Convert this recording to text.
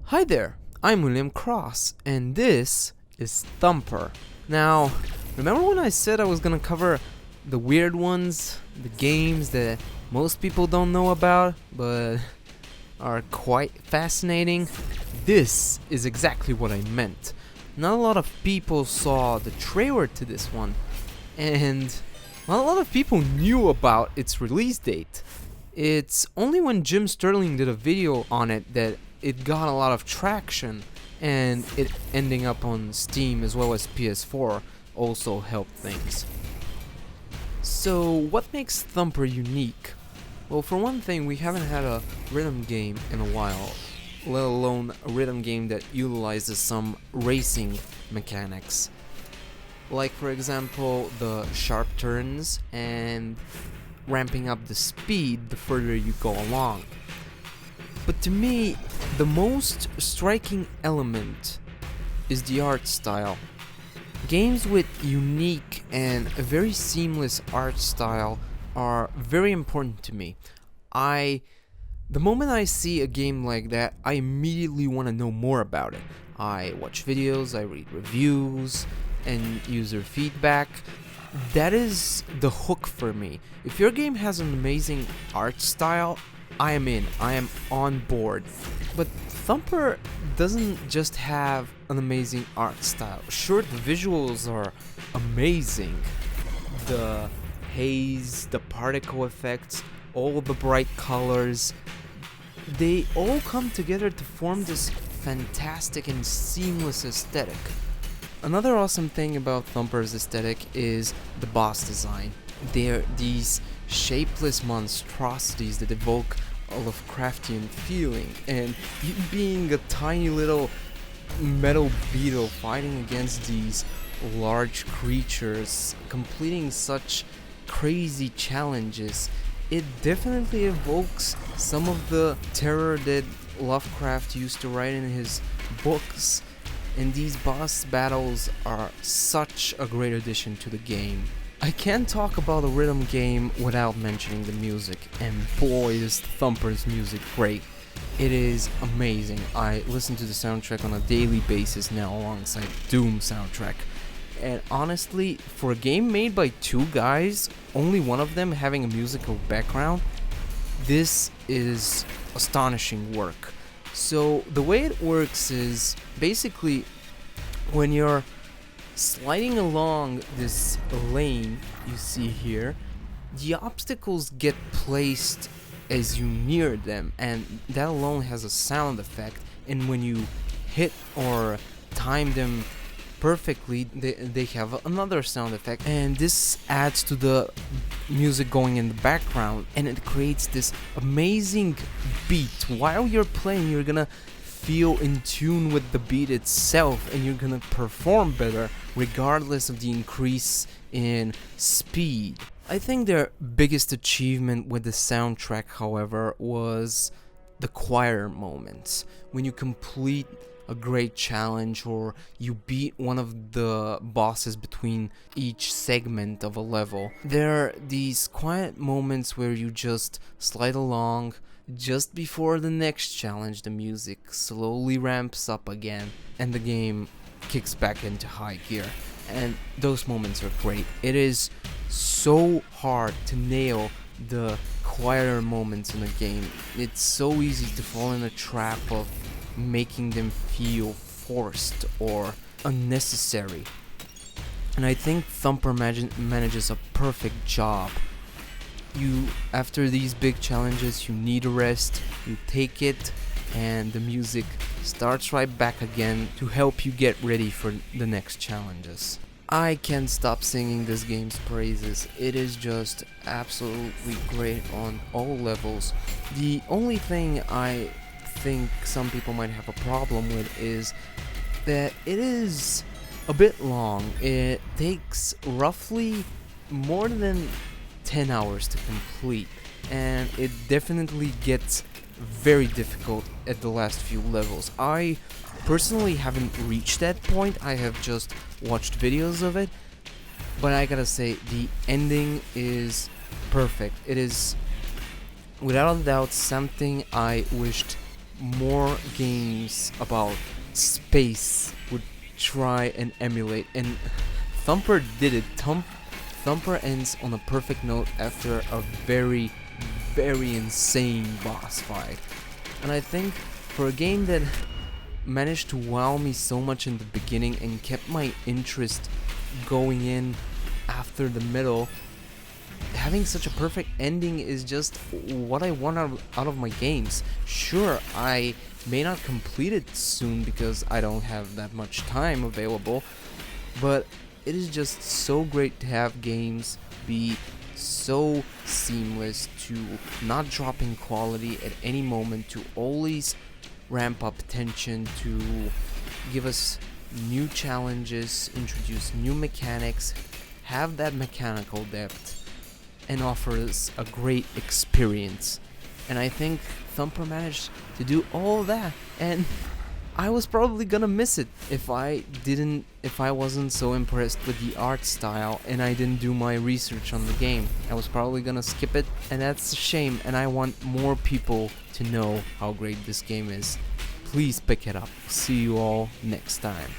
Hi there, I'm William Cross, and this is Thumper. Now, remember when I said I was gonna cover the weird ones, the games that most people don't know about, but are quite fascinating? This is exactly what I meant. Not a lot of people saw the trailer to this one, and not a lot of people knew about its release date. It's only when Jim Sterling did a video on it that it got a lot of traction, and it ending up on Steam as well as PS4 also helped things. So what makes Thumper unique? Well, for one thing, we haven't had a rhythm game in a while, let alone a rhythm game that utilizes some racing mechanics. Like, for example, the sharp turns and ramping up the speed the further you go along. But to me, the most striking element is the art style. Games with unique and a very seamless art style are very important to me. The moment I see a game like that, I immediately want to know more about it. I watch videos, I read reviews, and user feedback. That is the hook for me. If your game has an amazing art style, I am in. I am on board. But Thumper doesn't just have an amazing art style. Sure, the visuals are amazing. The haze, the particle effects, all the bright colors, they all come together to form this fantastic and seamless aesthetic. Another awesome thing about Thumper's aesthetic is the boss design. They're these shapeless monstrosities that evoke a Lovecraftian feeling, and you being a tiny little metal beetle fighting against these large creatures, completing such crazy challenges, it definitely evokes some of the terror that Lovecraft used to write in his books. And these boss battles are such a great addition to the game. I can't talk about a rhythm game without mentioning the music, and boy is Thumper's music great. It is amazing. I listen to the soundtrack on a daily basis now alongside Doom soundtrack. And honestly, for a game made by two guys, only one of them having a musical background, this is astonishing work. So the way it works is basically when you're sliding along this lane you see here, the obstacles get placed as you near them, and that alone has a sound effect, and when you hit or time them perfectly, they have another sound effect, and this adds to the music going in the background, and it creates this amazing beat. While you're playing, you're gonna feel in tune with the beat itself, and you're gonna perform better regardless of the increase in speed. I think their biggest achievement with the soundtrack, however, was the choir moments. When you complete a great challenge or you beat one of the bosses between each segment of a level, there are these quiet moments where you just slide along. Just before the next challenge, the music slowly ramps up again and the game kicks back into high gear, and those moments are great. It is so hard to nail the quieter moments in a game. It's so easy to fall in a trap of making them feel forced or unnecessary, and I think Thumper manages a perfect job. After these big challenges, you need a rest, you take it, and the music starts right back again to help you get ready for the next challenges. I can't stop singing this game's praises. It is just absolutely great on all levels. The only thing I think some people might have a problem with is that it is a bit long. It takes roughly more than 10 hours to complete, and it definitely gets very difficult at the last few levels. I personally haven't reached that point. I have just watched videos of it, but I gotta say the ending is perfect. It is without a doubt something I wished more games about space would try and emulate, and Thumper did it. Thumper ends on a perfect note after a very, very insane boss fight. And I think for a game that managed to wow me so much in the beginning and kept my interest going in after the middle, having such a perfect ending is just what I want out of my games. Sure, I may not complete it soon because I don't have that much time available, but it is just so great to have games be so seamless, to not drop in quality at any moment, to always ramp up tension, to give us new challenges, introduce new mechanics, have that mechanical depth, and offers a great experience. And I think Thumper managed to do all that, and I was probably gonna miss it if I wasn't so impressed with the art style and I didn't do my research on the game. I was probably gonna skip it, and that's a shame, and I want more people to know how great this game is. Please pick it up. See you all next time.